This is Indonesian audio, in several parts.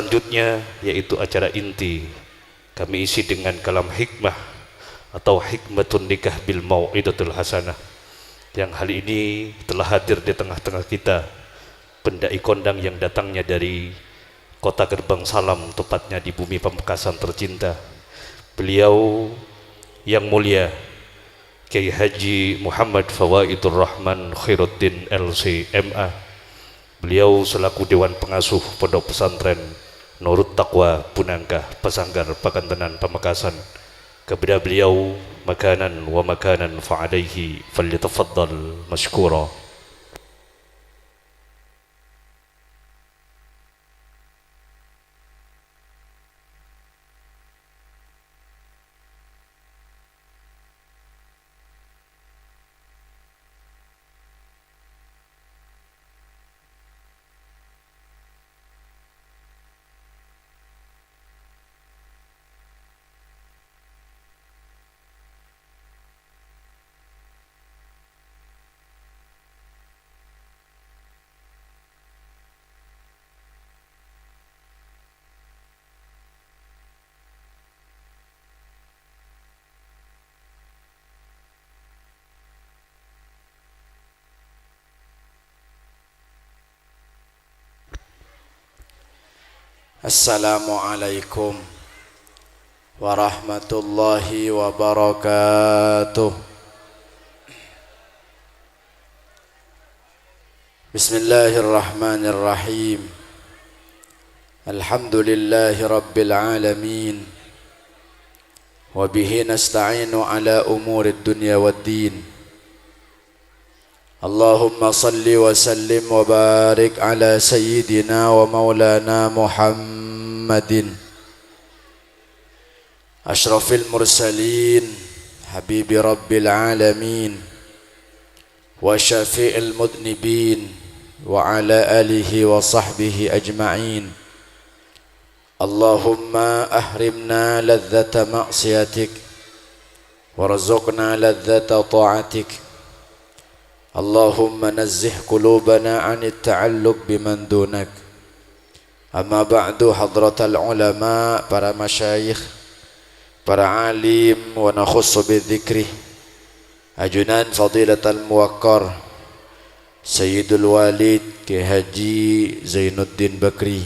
selanjutnya yaitu acara inti, kami isi dengan kalam hikmah atau hikmatun nikah bil mau'idatul hasanah, yang hal ini telah hadir di tengah-tengah kita pendai kondang yang datangnya dari kota Gerbang Salam, tepatnya di bumi Pamekasan tercinta. Beliau yang mulia Kiai Haji Muhammad Fawaidur Rahman Khairuddin LC MA. Beliau selaku Dewan Pengasuh Pondok Pesantren Nurut Taqwa Punangkah Pesanggar Pakantenan Pamekasan. Kepada beliau makanan wa makanan fa'alaihi falyatafaddal mashkura. Assalamualaikum warahmatullahi wabarakatuh. Bismillahirrahmanirrahim. Alhamdulillahi rabbil alamin. Wa bihi nasta'inu ala umurid dunya waddin. Allahumma salli wa sallim wa barik ala sayyidina wa maulana Muhammadin ashrafil mursalin habibi rabbil alamin wa syafi'il mudnibin wa ala alihi wa sahbihi ajma'in. Allahumma ahrimna ladzata ma'siyatik warzuqna ladzata ta'atik. Allahumma nazzih qulubana 'anit ta'alluq biman dunak. Amma ba'du, hadratal ulama, para masyayikh, para alim, wa nakhussu bidzikrih ajunan fadilatal muwaqqar Sayyidul Walid Kiai Haji Zainuddin Bakri,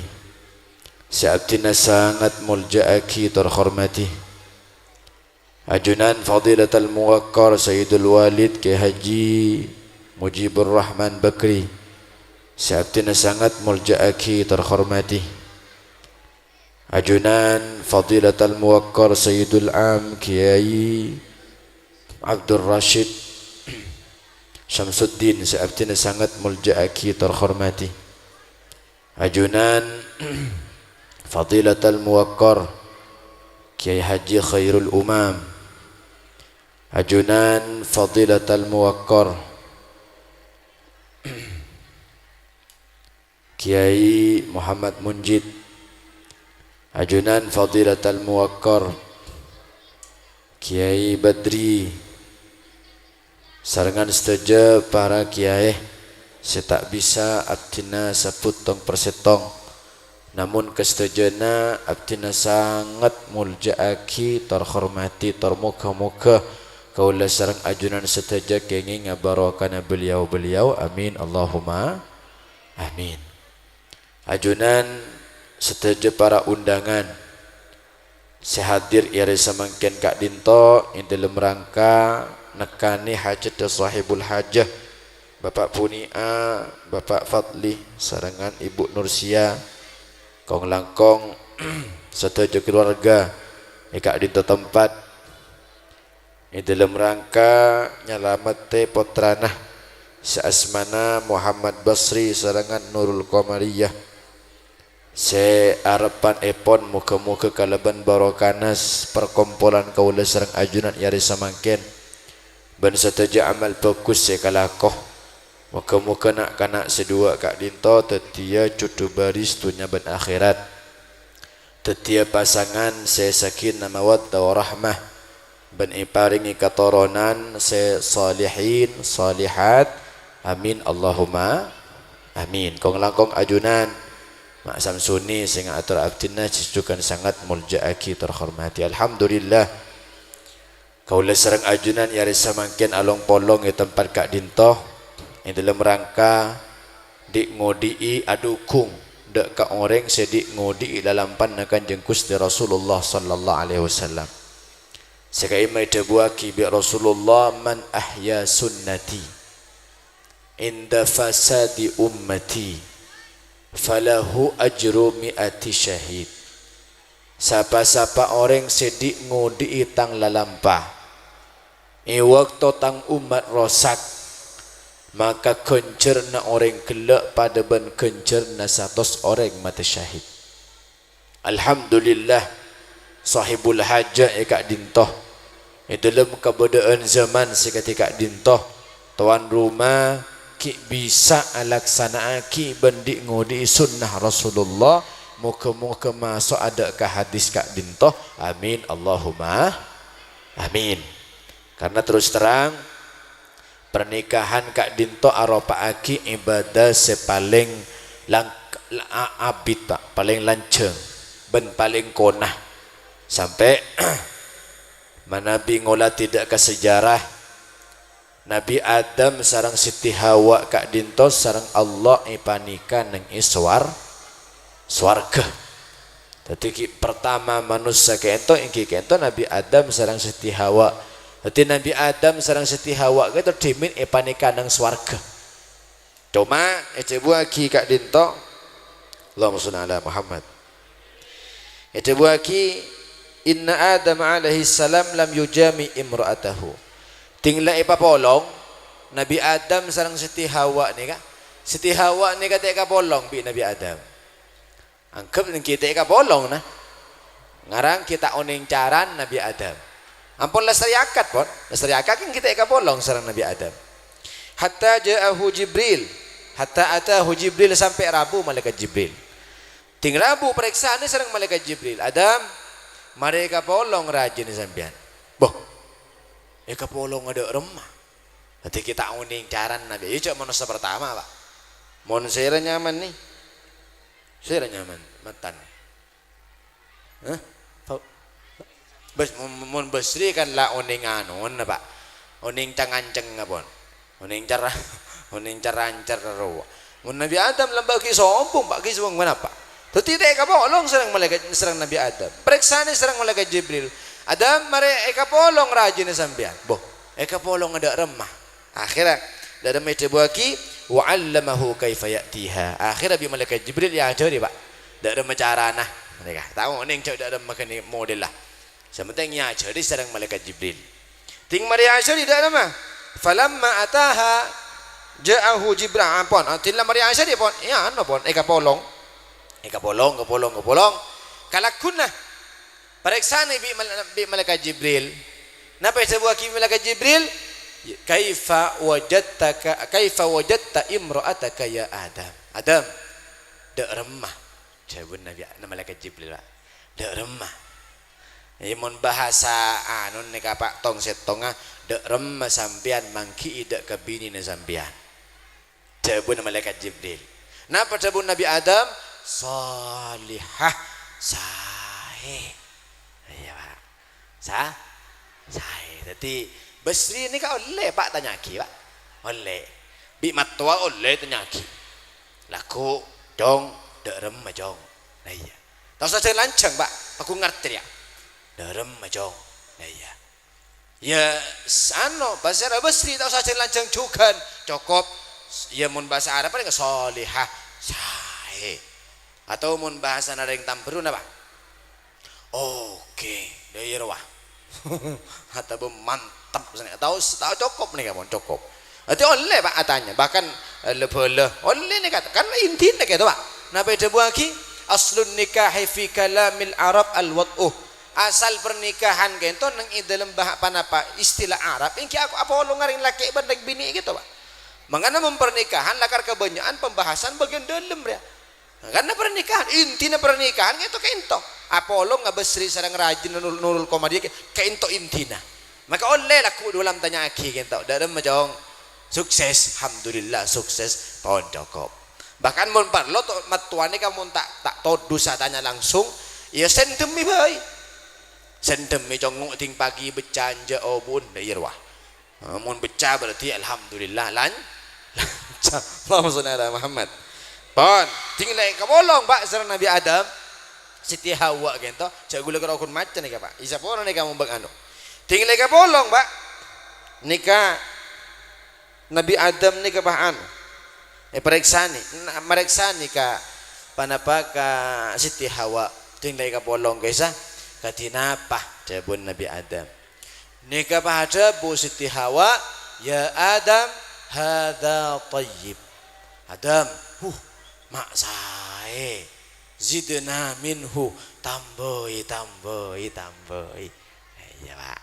seabtina sangat mulja'aki terhormati. Ajunan fadilatal muwaqqar Sayyidul Walid Kiai Haji Mujibur Rahman Bakri, seabtina sangat mulja'aki terhormati. Ajunan fadilatal muwaqqar Sayyidul Am Kiai Abdul Rashid Syamsuddin, seabtina sangat mulja'aki terhormati. Ajunan fadilatal muwaqqar Kiai Haji Khairul Umam. Ajunan fadilatal muwaqqar Kiai Muhammad Munjid. Ajunan fadilatal muwaqqar Kiai Badri. Sarangan setuju para kiai, saya tak bisa abdina saputong persetong, namun kesetujuna abdina sangat mulja'aki terhormati termuka-muka kaulah sarang ajunan setuju kenging ngabarokana beliau-beliau. Amin Allahumma amin. Ajunan setuju para undangan sehadir iri samangken Kak Dinto in dalam rangka nekani hajat sahibul hajah Bapak Punia, Bapak Fadli, sarangan Ibu Nursia, kong langkong setuju keluarga Kak Dinto tempat in dalam rangka nyalamete potranah seasmana Muhammad Basri, sarangan Nurul Qamariyah. Se harapan epon muka-muka kalaban barokanas perkumpulan kaula sareng ajunan yari samangken ban setuju amal fokus se kalakoh muka-muka nak kanak sedua Kak Dinto tetia cutu baris dunia ban akhirat, tetia pasangan se sakinah mawaddah warahmah ban iparingi katoronan se salihin salihat. Amin Allahumma amin. Kong langkong ajunan Mak Samsuni sing atur abdina jujukan sangat muljaaki terhormati. Alhamdulillah kaula sareng ajunan yari samangkin along polong di tempat Kak Dintoh yang dalam rangka dik ngodi adukung dek ka orang sedik ngodi dalam pannakan jengkus di Rasulullah sallallahu alaihi wasallam. Sekai mai debuaki bi Rasulullah man ahya sunnati inda fasadi ummati falahu ajru mi'ati syahid. Sapa-sapa orang sedik ngudi tang lalampah waktu tang umat rosak, maka kencerna orang gelak pada ben kencerna 100 orang mati syahid. Alhamdulillah sahibul hajah Kak Dintoh dalam keberadaan zaman seketika Dintoh tuan rumah ki bisa alaksanaaki bendik ngudi sunnah Rasulullah. Muka-muka masuk ada ke hadis Kak Dintoh. Amin Allahumma amin. Karena terus terang pernikahan Kak Dintoh aropaaki ibadah sepaling abid Pak, paling lanceng ben paling konah sampai manabi ngolah tidak ke sejarah Nabi Adam sarang Siti Hawa Kak Dintoh sarang Allah ipanika nang swarga. Tadi pertama manusia kento ingki kento Nabi Adam sarang Siti Hawa. Tadi Nabi Adam sarang Siti Hawa kento dimin ipanika nang swarga. Cuma buaki Kak Dintoh Allahumma sholli ala Muhammad. Buaki inna Adam alaihi salam lam yujami imra'atahu. Tinggal polong Nabi Adam sarang Siti Hawa ni kak. Siti Hawa ni kata ika polong bi Nabi Adam. Angkep kita ika polong nah. Ngarang kita oning caran Nabi Adam. Ampun lestari akad pon. Lestari akad kan kita ika polong sarang Nabi Adam. Hatta ja'ahu Jibril. Hatta atahu Jibril sampai Rabu malaikat Jibril. Ting Rabu periksa ni sarang malaikat Jibril. Adam mereka polong rajin sampean. Boh. Eka polong ada remah. Nanti kita uning caran Nabi. Ini cuma manusia pertama Pak. Mon saya nyaman nih. Saya nyaman. Matan. Hah? Mon besri kan lah uning anon Pak. Uning canganceng ngapon. Uning cara. Uning carancar rawa. Mon Nabi Adam lembagi sombong Pak. Kisah mana Pak. Tapi tidak eka polong serang malaikat serang Nabi Adam. Periksaan serang malaikat Jibril. Adam mare eka polong rajin sampean. Boh, eka polong ada remah. Akhirnya dalam buaki wa 'allamahu kaifa ya'tiha. Akhirnya bi malaikat Jibril ya ajar Pak. Dak ada macarana mereka. Tahu ning cak dak ada makan model lah. Sementing ya ajar di sareng malaikat Jibril. Ting mari ajar di dak mah. Falamma ataha ja'ahu Jibril apon. Atilla mari ajar di pon. Ya ano pon eka polong. Eka polong. Kalakunna periksaan bi malaikat Jibril. Napa sebuah ki malaikat Jibril? Kaifa wajadta imra'ataka ya Adam. Adam, dak remah. Jawab Nabi malaikat Jibril. Dak remah. Mun bahasa anu nek Pak tong setonga dak remah sampean mangki dak ke bini ne sampean. Jawab malaikat Jibril. Napa jawab Nabi Adam? Salihah sahih. Iya Pak. Saya. Jadi besri ini kan oleh Pak tanya ki Pak. Oleh. Bi matwa oleh tanya ki. Laku dong derem majong. Nah iya. Tahu saja lancang Pak. Aku ngerti ya. Derem majong. Nah iya. Ya sano bahasa Arab besri tahu saja lancang juga cukup. Ya mun bahasa Arab paling solihah sahih. Atau mun bahasa nareng tamperun apa? Oke, dari wah. Atau mantap tahu cukup nih kamu cukup. Itu oleh Pak katanya bahkan lebih oleh nih kata karena intinya gitu Pak. Nabi Debuaki aslun nikahi fi kalamil Arab al-wad'uh. Asal pernikahan gitu nang dalam bahasa apa istilah Arab. Ini aku apa lu ngaring laki bandeng bini gitu Pak. Mangana mempernikahan lakar kebanyakan pembahasan bagian dalam ya. Karena pernikahan intinya pernikahan itu kento Apollo ngabesri sareng rajin nurul komadi kento intina maka oleh laku dalam tanya aki kento dalam majong sukses alhamdulillah sukses pohon cukup Bahkan mun parlo to matuane kamu tak todu tanya langsung, ya sendemi bae. Sendemi congok ting pagi becanja obun ya wah. Mun becah berarti alhamdulillah lancar. Allahumma shalli ala Muhammad. Pon, tinggal ka bolong Pak sareng Nabi Adam. Siti Hawa gento, cak gula karo kun macan nika Pak. Isa pon nika mumbang anu. Tinggal ka bolong Pak. Nika Nabi Adam nika bahan. Mereksani ka panapa ka Siti Hawa tinggal ka bolong kaisa katinapa jabun Nabi Adam nika pada bu Siti Hawa ya Adam hadza tayyib Adam mak sae zidna minhu tamboi ya Pak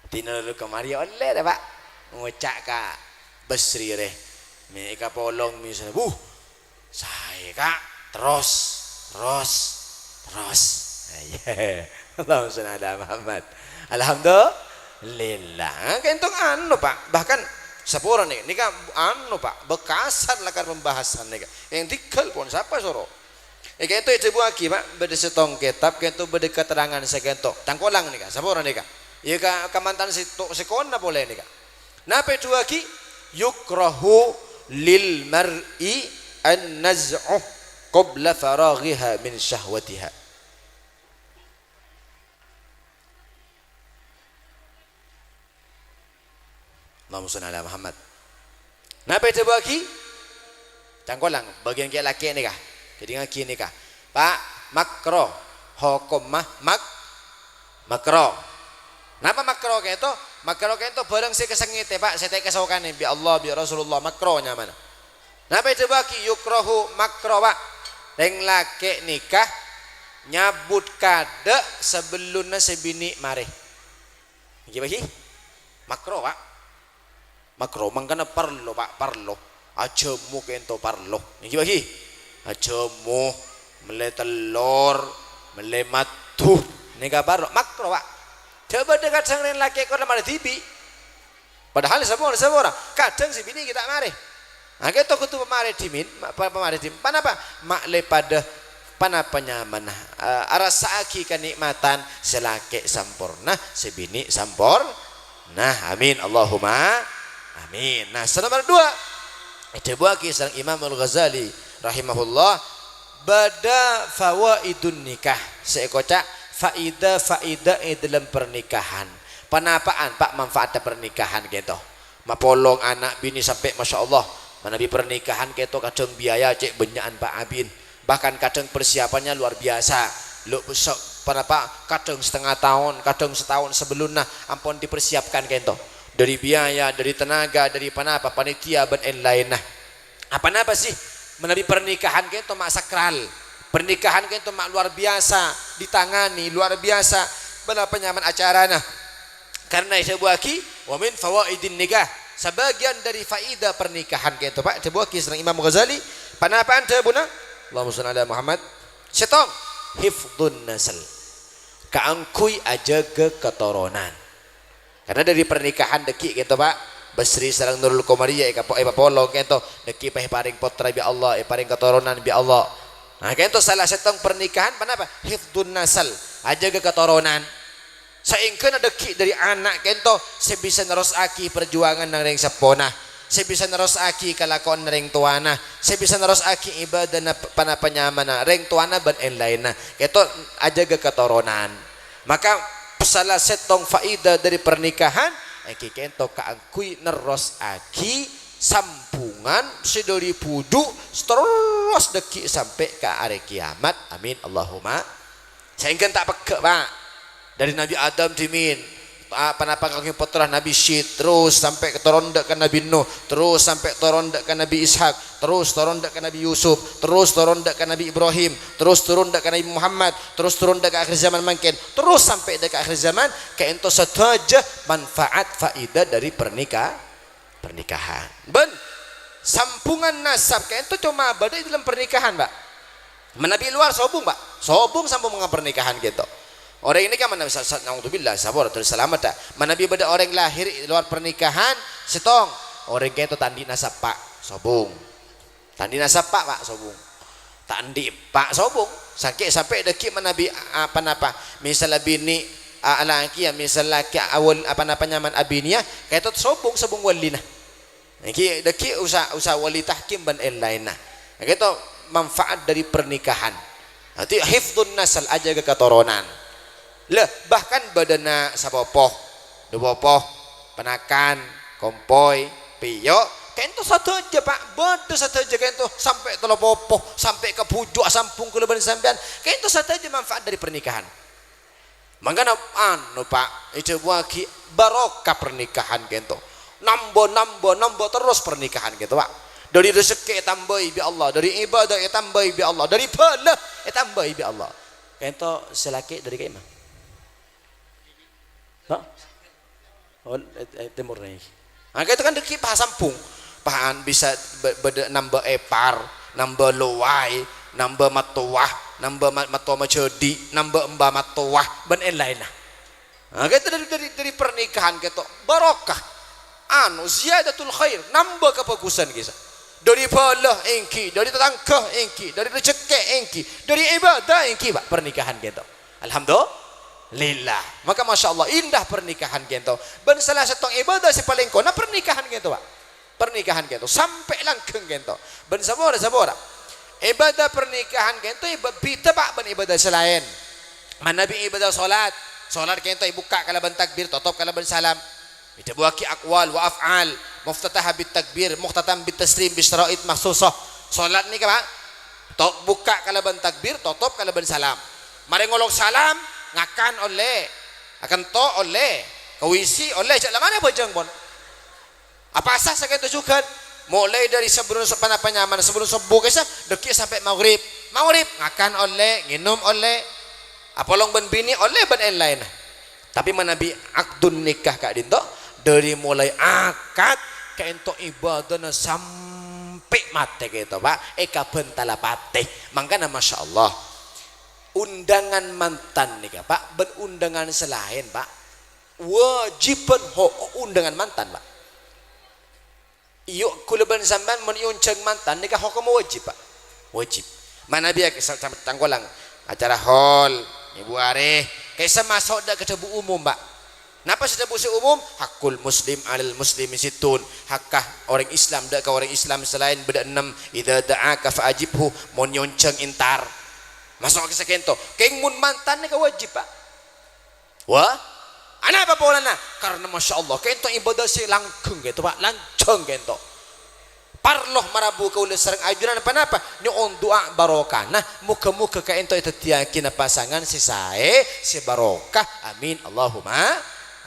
tinuru kemari oleh dah Pak ngucak ka Basri re mereka polong misalnya, saya kak terus. Allahumma sholli ala Muhammad. Alhamdulillah. Kentong anu Pak, bahkan sepura nih kan anu Pak, bekasan lakar pembahasan nih. Yang dikal pun siapa soro. Kento itu buaki Pak, beda setong kitab, kento beda keterangan sekento. Tangkolang nih kak, sepura nih kak. Iya kak kemantan sekona boleh nih kak. Napa itu buaki? Yukrahu lil mar'i an naz'uh qabla faraghiha min syahwatiha. Allahumma shalli ala Muhammad. Napa itu bagi? Cangkolang bagian ke laki ni kah? Jadi ngaki ni kah? Pak makro hukum makro. Napa makro ke itu? Makro kan itu barang saya kesengit Pak, saya tak kesokan bi Allah bi Rasulullah makronya mana. Napa itu bagi yukrahu makro Pak. Reng laki nikah nyabut kade sebelumnya sebini mareh. Iki bagi makro Pak. Makro mangkana parlo Pak, parlo. Ajemu kento parlo. Iki bagi ajemu mele telur, mele matu. Nikah parlo makro Pak. Coba dekat sang ren laki kau nama tibi. Padahal semua orang kadang si bini kita mari. Nah kita kutu pemari dimin, pemari dim. Panapa? Makle pada panapa nyaman. Arasa aki kenikmatan selaki sampurna, sebini sampur. Nah amin Allahumma amin. Nah nomor 2 itu buah kisah Imam Al-Ghazali rahimahullah bada fawaidun nikah seekocak faida dalam pernikahan. Panapaan Pak manfaatnya pernikahan gitu. Mapolong anak bini sampai masya Allah. Manabi pernikahan gitu kadang biaya cek benyaan Pak Abin. Bahkan kadang persiapannya luar biasa. Lu panapa kadang setengah tahun, kadang setahun sebelumnya ampun dipersiapkan gitu. Dari biaya, dari tenaga, dari panapa panitia dan lain nah. Apa sih? Manabi pernikahan gitu mak sakral. Pernikahan kan itu mak luar biasa ditangani luar biasa benar penyaman acaranya karena saya buaki wa min fawaidin nikah sebagian dari faedah pernikahan kan itu Pak saya buaki serang Imam Ghazali panapaan teh buna Allahumma shalli ala Muhammad setong hifdun nasl kaangkui ajaga keturunan karena dari pernikahan deki gitu Pak Basri sareng Nurul Komariya polong gitu deki paring putra bi Allah paring keturunan bi Allah. Nah, itu salah satu pernikahan kenapa? Hifdun nasal, ajaga keturunan. Saingkeun deki dari anak kento sebisa nerosaki perjuangan nang ring sepona, sebisa nerosaki kalakon ring tuana, sebisa nerosaki ibadah panapa nyamana ring tuana ban lainna. Itu ajaga keturunan. Maka salah satu faedah dari pernikahan kento kaangkui nerosaki sampungan sedari pudu terus deki sampai ke hari kiamat amin Allahumma sehingga tak peke Pak dari Nabi Adam dimin panapa kaki putra Nabi Syed terus sampai ke torondak ke Nabi Nuh terus sampai torondak ke Nabi Ishak terus torondak ke Nabi Yusuf terus torondak ke Nabi Ibrahim terus torondak ke Nabi Muhammad terus torondak ke akhir zaman mungkin terus sampai ke akhir zaman kayak itu saja manfaat faedah dari pernikahan ben sampungan nasab kayak itu cuma badai dalam pernikahan Pak menabi luar sobung Pak sobung sambung dengan pernikahan gitu orang ini kan mana naudzubillah sabar terus selamat tak menabi beda orang lahir luar pernikahan setong orang kayak itu tandi nasab Pak sobung Tandi nasab pak sobung. Tandi pak sobung. Sakit sampai dekik menabi apa misalnya bini laki ya misalnya laki awal apa nyaman abinia kayak tu sobung walina. Iki dekik usah wali tahkim ban lainna. Kayak tu manfaat dari pernikahan. Nanti hifdun nasal aja ke keturunan. Lah bahkan badana sabopoh, dobopoh, penakan, kompoi, piyo, kento satu aja pak, betul satu aja kento sampai telopopoh, sampai ke pujuk sampung ke leban sampean, kento satu aja manfaat dari pernikahan. Mangkana pak, itu buaki barokah pernikahan kento, nambah terus pernikahan gitu pak. Dari rezeki tambah bi Allah, dari ibadah tambah bi Allah, dari pahala tambah bi Allah. Kento selaki dari kayak mana? Oh, timur nih. Nah, itu kan deki pahasampung. Pahan bisa nambah epar, nambah luwai, nambah matuah, nambah matuah macedi, nambah embah matuah, ben lain lah. Nah, itu dari pernikahan gitu barokah. Ziyadatul khair, nambah kebagusan kisah. Dari pahala engki, dari tetangga engki, dari rezeki engki, dari ibadah engki, Pak, pernikahan gitu. Alhamdulillah. Maka Masya Allah indah pernikahan gitu. Dan salah satu ibadah si paling kona pernikahan gitu Pak. Pernikahan gitu sampai langgeng gitu. Dan sabora. Ibadah pernikahan gitu ibadah Pak ben ibadah selain. Mana bi ibadah salat. Salat gitu buka kalaban takbir, tutup kalaban salam. Itu buaki akwal wa af'al, muftataha bit takbir, mukhtatam bit taslim bi syara'id mahsusah. Salat ni Pak. Buka kalaban takbir, tutup kalaban salam. Mari ngolong salam ngakan oleh akan to oleh kawisi oleh cak mana bojang pun apa asas saya tunjukkan mulai dari sebelum penyaman sebelum subuh kisah dekik sampai maghrib ngakan oleh minum oleh apolong ben bini oleh ben lain tapi menabi akdun nikah kak dinto dari mulai akad ke ento ibadah sampai mati gitu Pak eka bentala patih mangkana Masya Allah undangan mantan nih Pak, berundangan selain Pak, wajiban undangan mantan Pak. Yuk kuleban sampean menyunceng mantan nih hukum wajib Pak, wajib. Mana biar tanggolang acara hall, ibu areh, kaisa masuk dah ke debu umum Pak. Napa sudah busi umum? Hakul muslim alil muslim situn. Hakah orang Islam dah ke orang Islam selain beda 6 idza da'aka fa'ajibhu menyunceng intar. Masuk ke sekento keng mun mantan ni wajib Pak wah ana apa polana karena Masya Allah kento ibadah si langkeng gitu Pak lanceng kento parloh marabu ka ulah sareng ajunan apa ni on doa barokah nah muka-muka ka ento itu tiyakin pasangan si sae si barokah amin Allahumma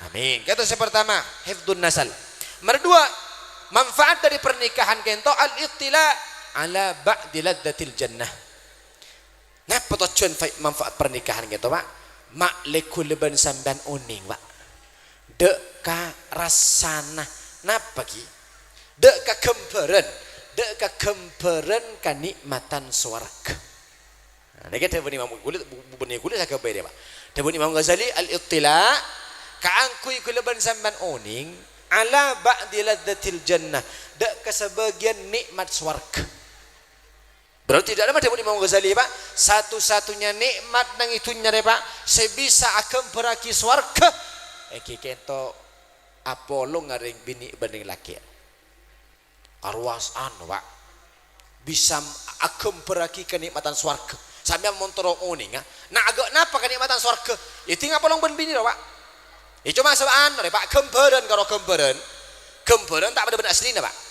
amin kata yang pertama hifdun nasal nomor dua manfaat dari pernikahan kento al-ittila ala ba'di ladzatil jannah. Nah, tujuan manfaat pernikahan gitu Pak. Mak lekul leban samban uning Pak. Dek ka rasana napa ki? Dek ka kemperan kanikmatan swarga. Nah, nek tebun Imam Kulit saya kabeh Pak. Tebun Imam Ghazali al-ittila ka angkui kuleban samban uning ala ba'di ladzatil jannah. Dek ka sebagian nikmat swarga. Berarti tidak ada macam Imam Ghazali Pak satu-satunya nikmat nang itunya deh Pak sebisa akan peraki swarga kento Apollo ngaring bini banding laki arwas Pak bisa akan peraki kenikmatan swarga sambil montoro uning nah agak napa kenikmatan swarga itu Apollo ben bini Pak itu cuma sebaan deh Pak kemperan karo kemperan tak ada benda aslinya Pak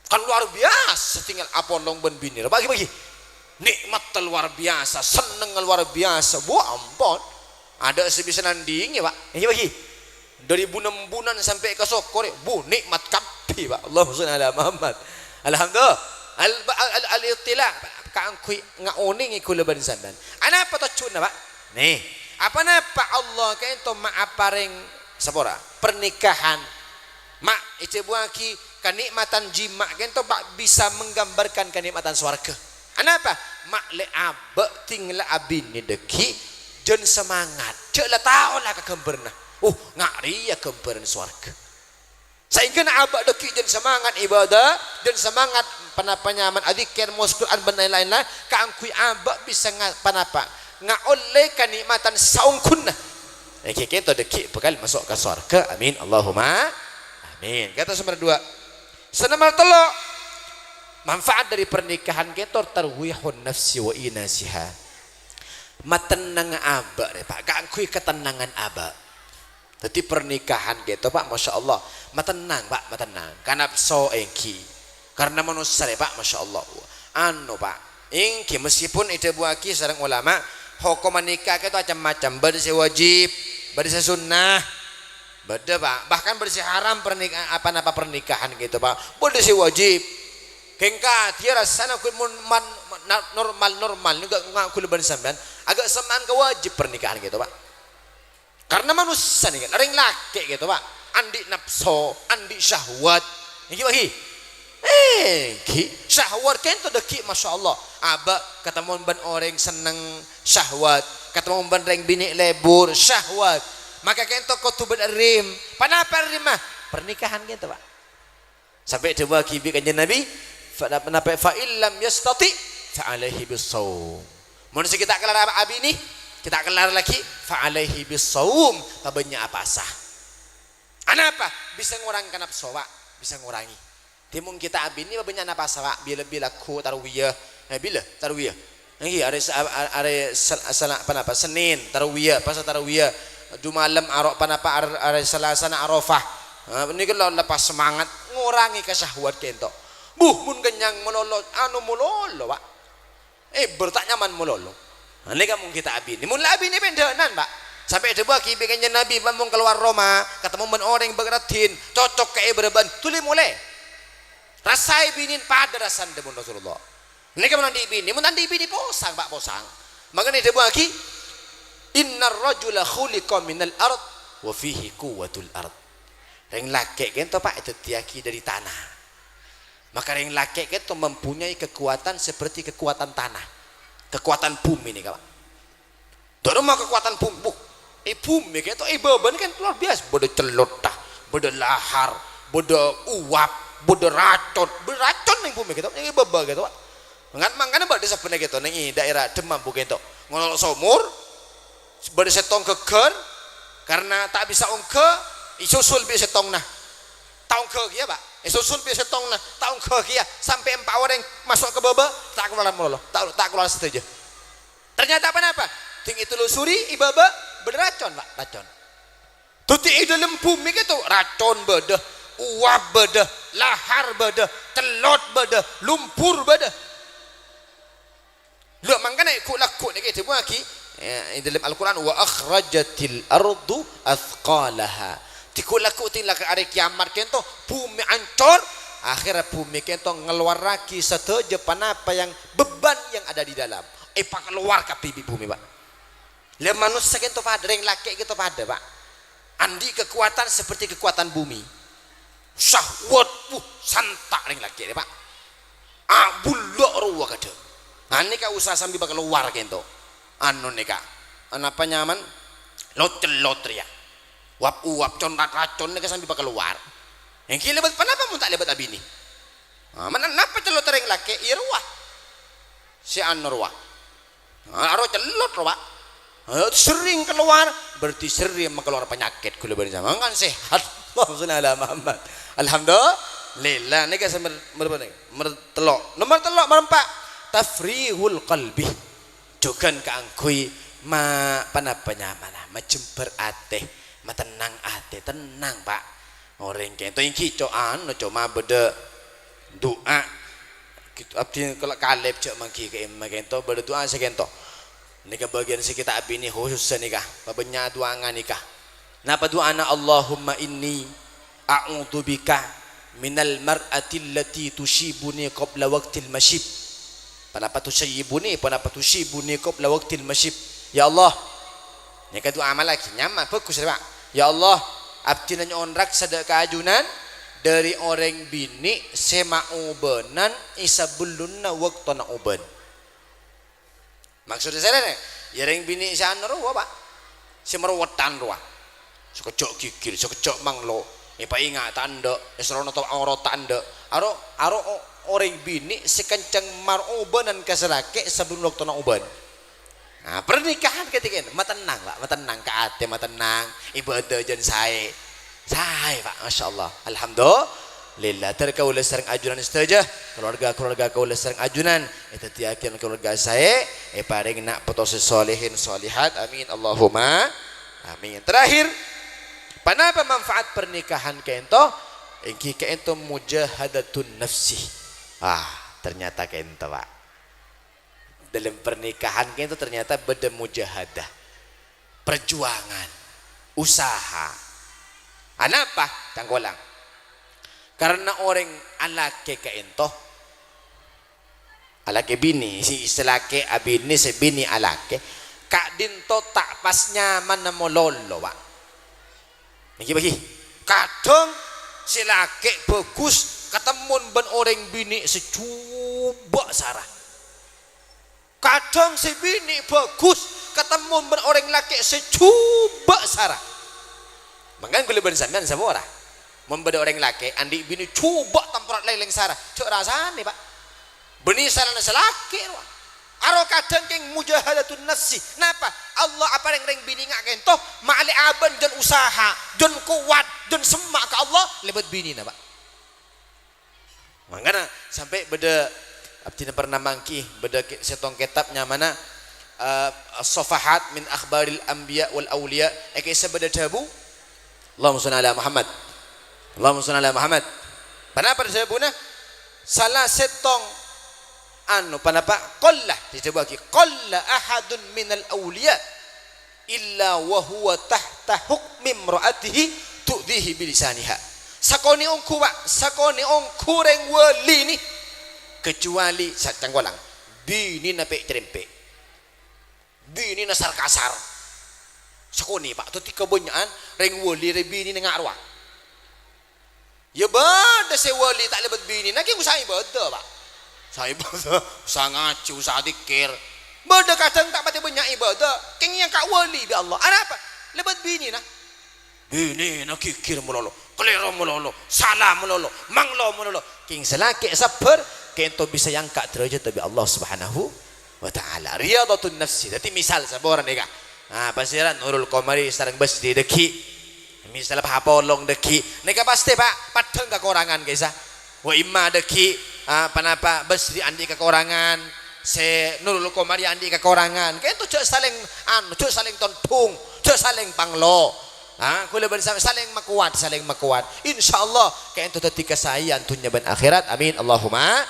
kan luar biasa tinggal apolong ben bini bagi nikmat luar biasa seneng luar biasa bu ampun ada sebisa nanding ya Pak ini bagi dari bunan sampai ke sokor bu nikmat kapi Pak Allahumma sholli ala Muhammad alhamdulillah al-ittila kaangkui ngauning ikulaban sandan ana apa tocuna Pak nih apa napa Allah kayak itu maapareng sapora pernikahan mak itu buaki kenikmatan jima kento Pak bisa menggambarkan kenikmatan swarga. Kenapa? Mak le abe tinggal abin ni deki jen semangat. Cek lah tahu lah kegemberna. Ngari ya gemberan swarga. Sehingga abak deki dan semangat ibadah dan semangat penyaman adzikir musquran dan lain-lain kaangkui abak bisa panapa ngaoleh kenikmatan saung kunna. Kita deki bekal masuk ke surga. Amin Allahumma amin. Kata nomor 2. Nomor 3, manfaat dari pernikahan kita tarwihun nafsi wa inasiha. Matenang abak Pak, kaangkui ketenangan abak. Jadi pernikahan gitu Pak, Masya Allah matenang Pak, matenang karena so engki karena manusia Pak, Masya Allah Pak engki meskipun itu buaki sareng ulama hukum menikah itu macam-macam, bersih wajib, bersih sunnah, beda Pak, bahkan bersih haram pernikahan apa-apa pernikahan gitu Pak, bersih wajib kengka dia rasanya normal juga ngaku leban sampean agak seman ke wajib pernikahan gitu Pak. Karena manusia nih kan, orang laki gitu Pak, andi nafsu, andi syahwat, ini bagi, syahwat kan itu deki, Masya Allah, abak ketemu ban orang seneng syahwat, ketemu ban orang bini lebur syahwat, maka kan itu kau tuh berim, kenapa rim mah pernikahan gitu Pak, sampai coba kibi kanjeng Nabi, kenapa fa'ilam yastati, fa'alaihi bisawm, manusia kita kelar abi ini. Kita kelar lagi fa'alaihi bisawm tabanya apa sah. Kenapa? Bisa ngurangkan nafsu Pak, bisa ngurangi. Timun kita abin ini babanya apa sah Pak? Bila ku tarwiyah. Bila tarwiyah. Nggih are apa Senin tarwiyah, pas tarwiyah. Du malam arok panapa are Selasa Arafah. Ini kalau lepas semangat ngurangi kesyahwat kento. Mun kenyang melolo anu melolo Pak. Bertak nyaman melolo. Ini kamu kita abin. Mula abin ini pendenan Pak. Sampai ada bagi bikinnya Nabi bambung keluar Roma, ketemu men orang bergratin, cocok kayak berban, tuli mulai. Rasai binin pada rasan demun Rasulullah. Ini kamu nanti bini, mun nanti bini posang Pak posang. Maka ini ada bagi innar rajula khuliqa minal ard wa fihi quwwatul ard. Yang laki itu Pak itu tiaki dari tanah. Maka yang laki itu mempunyai kekuatan seperti kekuatan tanah. Kekuatan bumi nih kawan. Dorong mah kekuatan bumi. Bumi kayak itu beban kan luar biasa. Bodoh celotah, bodoh lahar, bodoh uap, bodoh racun, beracun nih bumi gitu. Ini beban gitu. Makanya pada sebenarnya gitu. Nih daerah Demam bukan itu. Ngolok sumur, pada setong keker, karena tak bisa ongke, isusul bisa setong nah. Taung ke kia Pak. Susul bisa setong nah. Taung ke kia sampai 4 orang masuk ke baba tak keluar mulu. Tak keluar setuju. Ternyata apa? Ting itu lusuri ibaba beracun Pak, racun. Tuti dalam bumi gitu racun bedah, uap bedah, lahar bedah, telot bedah, lumpur bedah. Lu mangkana ku nek itu lagi dalam Al-Qur'an wa akhrajatil ardu athqalaha. Tikulaku tinlah ke hari kiamat kento bumi ancor akhirnya bumi kento ngeluar lagi setuju panapa yang beban yang ada di dalam pak keluar ke pipi bumi Pak. Le manusia kento pada yang laki gitu pada Pak. Andi kekuatan seperti kekuatan bumi. Syahwat santak yang laki Pak. Bulok ruwa kada. Ini kau usaha sambil bakal keluar kento. Anu nika. Anapa nyaman? Lot-lotria. Uap conrat racun ni sambil bakal keluar. Yang kira lebat kenapa mun tak lebat abi ni? Mana napa celot tereng laki irwah. Si anurwah. Aro celot Pak. Sering keluar berarti sering keluar penyakit kula bani zaman kan sehat. Allahumma ala Muhammad. Alhamdulillah ni ka mertelok. Nomor telok merempak tafrihul qalbi. Jogan kaangkui ma panapa nyamana majember ateh. Tenang hati tenang Pak orang kayak itu yang kicoan cuma beda doa gitu abdi kalau kaleb cak mangki ke makin to berdoa sekento nikah bagian si kita abi ini khusus nikah babenya doangan nikah napa doana Allahumma inni a'udzubika minal mar'ati allati tushibuni qabla waqtil mashib panapa tushibuni qabla waqtil mashib ya Allah nikah doa amal lagi nyaman bagus Pak. Ya Allah, abdi nanya onrak sedekah ajunan dari orang bini sema ubenan isa belunna waktu na uben. Maksudnya saya nih, ya orang bini isa anruwa Pak, si meruwetan ruah, sekejok gigil, sekejok manglo, Ipa ingat tanda, esrono to oro tanda. Aro orang bini sekencang marubanan keserake sebelum waktu nak uban. Nah, pernikahan ketika ini matenang pak, matenang ke ate, matenang ibadah jen saya pak, masya Allah, alhamdulillah. Terkaulah sering ajunan saja, keluarga kaulah sering ajunan. Itu tiakin keluarga saya, paling nak putus solehin solihat, amin Allahumma, amin. Terakhir, kenapa manfaat pernikahan kento? Engki kento mujahadatun nafsi. Ternyata kento pak. Dalam pernikahan itu ternyata beda mujahadah, perjuangan, usaha. Kenapa? Tanggolang. Karena orang alake kaento, alake bini, si istilake abini si bini alake, kak dinto tak pas nyaman namo lolo pak. Bagi. Kadang si lake bagus, ketemun ben orang bini secoba sarah. Kadang si bini bagus ketemu ben orang laki secoba sarah. Mangkan kuliah sampean sama orang. Membeda orang laki andi bini coba temperat leleng sarah. Cok rasane pak. Beni sarana selaki. Aro kadang keng mujahadatun nafsi. Napa? Allah apa reng bini ngak kentoh ma'ali aban dan usaha, dan kuat, dan semak ke Allah lebat bini na pak. Mangkana sampai beda abdina pernah mangki beda setong kitabnya mana safahat min akhbaril anbiya wal awliya kaisa beda dabu Allahumma shalli ala Muhammad, Allahumma shalli ala Muhammad. Kenapa disebutnya salah setong kenapa qalla disebut lagi qalla ahadun minal awliya illa wa huwa tahta hukmi imraatihi tu'dhihi bilisaniha. Sakoni ongku pak, sakoni ongku reng wali ni kecuali canggolang bini na pe trempe, bini na kasar sakoni pak tu tika bonyaan reng wali re bini na ngarwa ya bada se wali tak lebat bini na keng usai bada pak saya bada usah ngacu usah dikir bada kadang tak pati banyak ibadah keng yang kak wali bi Allah apa lebat bini na kikir melolo kelero melolo salah melolo manglo melolo keng selaki sabar kento bisa yang kak derajat tapi Allah Subhanahu wa taala. Riyadatun nafsi. Dadi misal saboran eka. Pasiran Nurul Qamari sareng bes di deki. Misal hapolong deki. Neka pasti Pak, padang kekurangan guys. Wa imma deki panapa bes di andi kekurangan. Se Nurul Qamari andi kekurangan. Kento cek saling cek saling tontung, cek saling panglo. Kula bersama saling makuat. Insyaallah kento dadi kasayan dunya ban akhirat. Amin Allahumma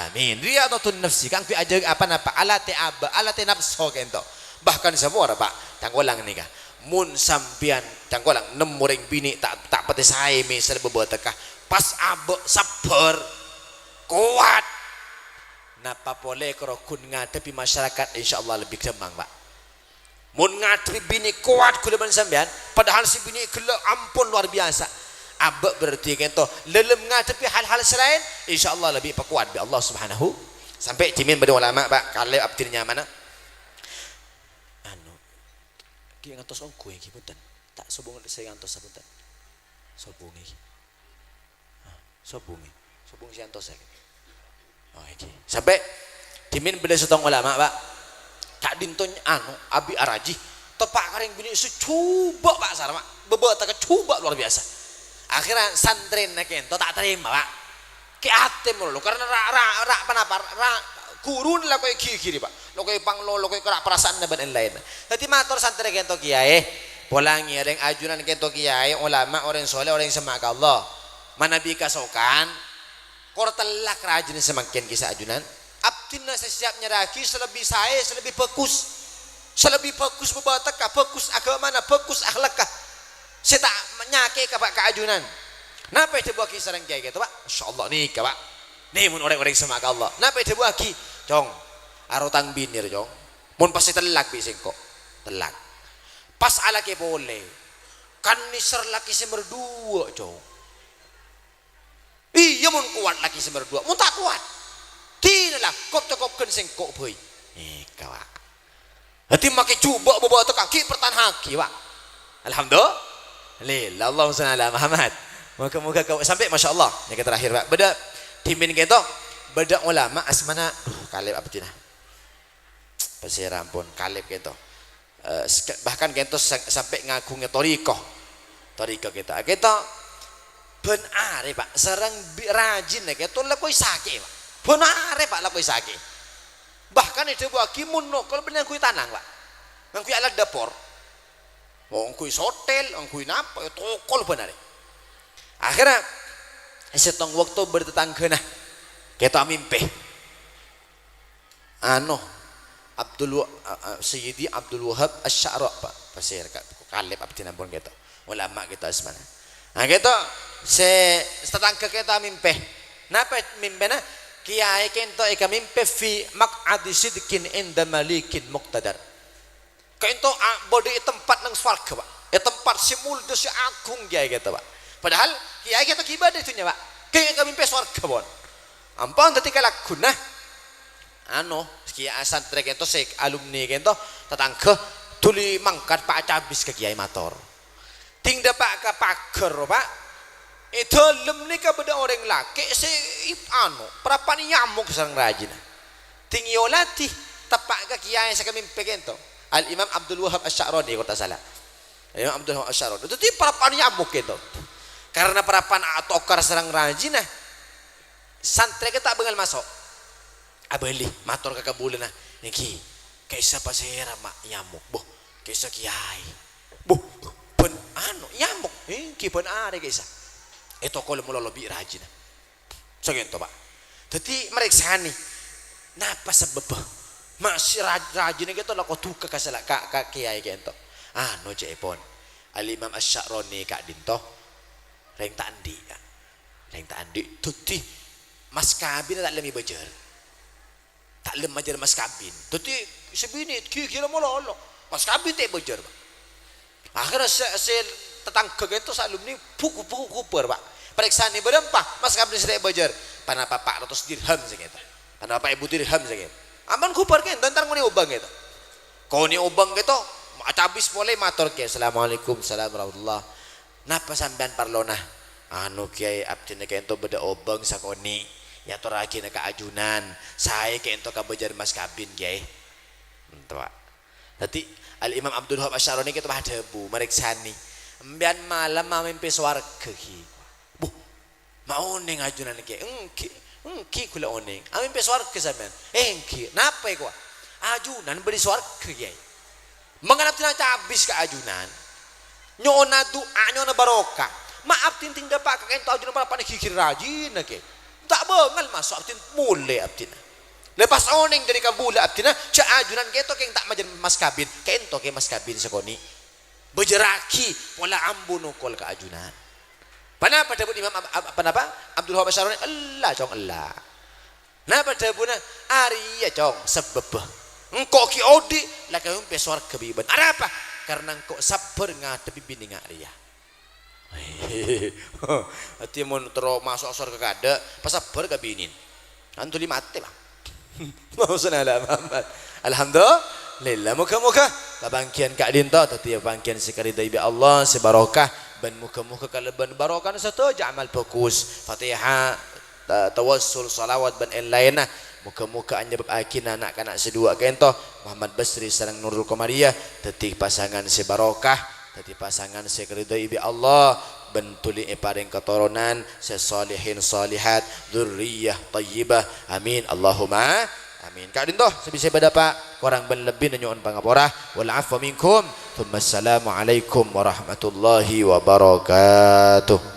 amin. Riyadatun nafsi kang piajeng apa alate nafsu kento. Bahkan semua pak tanggolang nih kah mun sampian tanggolang nemuring bini tak pati sae misal bebuat tekah pas abe sabar kuat napa boleh kerokun ngadepi masyarakat insyaallah lebih gampang pak. Mun ngadepi bini kuat kudu ben sampean padahal si bini gelo ampun luar biasa. Abek berarti kento lelem ngadepi hal-hal selain insyaallah lebih kuat bi Allah Subhanahu. Sampai jimin pada ulama pak kalau abdirnya mana ki ngantos ongko iki punten tak sobong saya ngantos sapunten sobong iki sobong si antos iki iki sampai jimin beda setong ulama pak tak dinton abi araji tepak kareng bini secoba pak sarama bebeta kecoba luar biasa. Akhirnya santrin kento tak terima pak ke atem lo karena kurun lah kau kiri pak lo kau panglo lo kau kerak perasaan dan lain. Jadi matur santri kento kiai polangi ada yang ajunan kento kiai ulama orang soleh orang yang semak Allah mana bi kasokan kor telak rajin semakin kisah ajunan abdina sesiap nyeraki selebih saya selebih fokus bebatak fokus agama mana fokus akhlakah saya tak menyake ke pak keajunan. Napa itu buat kisah kayak gitu pak? Insyaallah nih pak. Nih mun orang-orang semak Allah. Napa itu buat ki? Jong, arutang binir jong. Mun pasti telak bising kok. Telak. Pas ala ke boleh. Kan niser laki semerdua jong. Iya mun kuat laki semerdua. Mun tak kuat. Tidak lah. Kop kensing kok boy. Kawak. Hati make coba bawa tu kaki pertahan haki pak. Alhamdulillah. Allahumma shalli ala Muhammad. Moga-moga kau sampai masya-Allah. Yang terakhir Pak. Beda timin kita beda ulama asmana kalib abdina. Pasir ampun kalib kita. Bahkan kita sampai ngagungnya torikoh kita. Kita benar Pak. Serang rajin kita lakoi sakit Pak. Benar Pak lakoi sakit. Bahkan itu bagi munno kalau benar kui tanang Pak. Ngkui alat dapur. Ngkui hotel, ngkui napa itu kol benar. Akhirnya setong waktu bertetangga nah kita mimpi Sayyidi Abdul Wahab Asy-Sya'ra Pak pasir kalib abdina pun kita ulama kita asmana. Nah kita tetangga kita mimpi napa mimpi nah kiai kita ika mimpi fi maq'adi sidqin inda malikin muqtadar kita bodi tempat nang swarga Pak tempat simul dosi agung kiai kita Pak. Padahal kiai kita ibadah itunya Pak. Kiai kami mimpi swarga pun. Ampun ketika laguna kiai santri kita sek alumni kita tetangga tuli mangkat Pak cabis ke kiai motor. Ting dapat ke pager Pak. Itu lemni ke beda orang laki se perapan nyamuk sareng rajin. Ting yolati tapak ke kiai sa kami mimpi kita. Al Imam Abdul Wahab Asy-Sya'rani kalau tak salah. Imam Abdul Wahab Asy-Sya'rani. Itu perapan nyamuk kita. Karena perapan atau okar serang rajin nah santri kita bengal masuk abeli mator kakak bulan nah niki kaisa pasera mak nyamuk boh kaisa kiai boh pen nyamuk niki pen are kaisa itu kalau mula lebih rajin segitu Pak jadi mereka nih napa sebab masih rajin gitu lah kau tuka kasala kak kiai gitu cepon Al Imam Asy-Sya'rani kak dinto Reng tak andi tuti mas kabin tak lemi bajar tak lem ajar mas kabin tuti sebini kira mololo mas kabin tak bajar Pak akhirnya tetangga itu alumni buku kuper Pak periksa ni berapa mas kabin tak bajar panapa 400 dirham segitu panapa ibu dirham segitu aman kuper kan ntar ngoni ubang gitu kau ni ubang gitu habis mulai matur ke assalamualaikum warahmatullah napa sampean parlona kiai abdina kento beda obang sakoni ya toraki na kaajunan saya kento kabajar mas kabin kiai tua tadi Al Imam Abdul Wahab Asy-Sya'rani kita ada bu mereksani mbian malam mamimpi swarga ki mau ning ajunan kiai engki kula oning amimpi swarga sampean engki napa iku ajunan beri swarga kiai menganap tina habis kaajunan nyona doa nyona barokah maaf tinting dapat kakek tahu jenis apa nih kikir rajin nake tak bengal masuk abtin mulai abtin lepas oning dari kabula abtina cak ajunan keto keng tak majen mas kabin kento ke mas kabin sekoni bejeraki pola ambunu kol ke ajunan panapa dabut Imam panapa Abdul Wahab Asy-Sya'rani Allah cong Allah napa dabuna Arya cong sebab engkau ki odi lah kau pesor kebiban ada apa karena engkau sabar ngadepi bini Arya hati mau terus masuk surga kada pas sabar kabinin antuli mati Bang alhamdulillah muka-muka babangkian kak dinto tadi babangkian sekaridai bi Allah sebarokah ban muka-muka kaleban barokah satu amal fokus Fatihah tawassul salawat ban lainnya muka-muka anya babakin anak-anak sedua kento Muhammad Basri sareng Nurul Qamariyah tadi pasangan sebarokah tadi pasangan sekaridai bi Allah bentuli paring keturunan sesalihin salihat dzurriyyah thayyibah amin Allahumma amin kak dinto sebisa pada Pak kurang ben lebih nyoon pangapora wal afwa minkum thumma assalamu alaikum warahmatullahi wabarakatuh.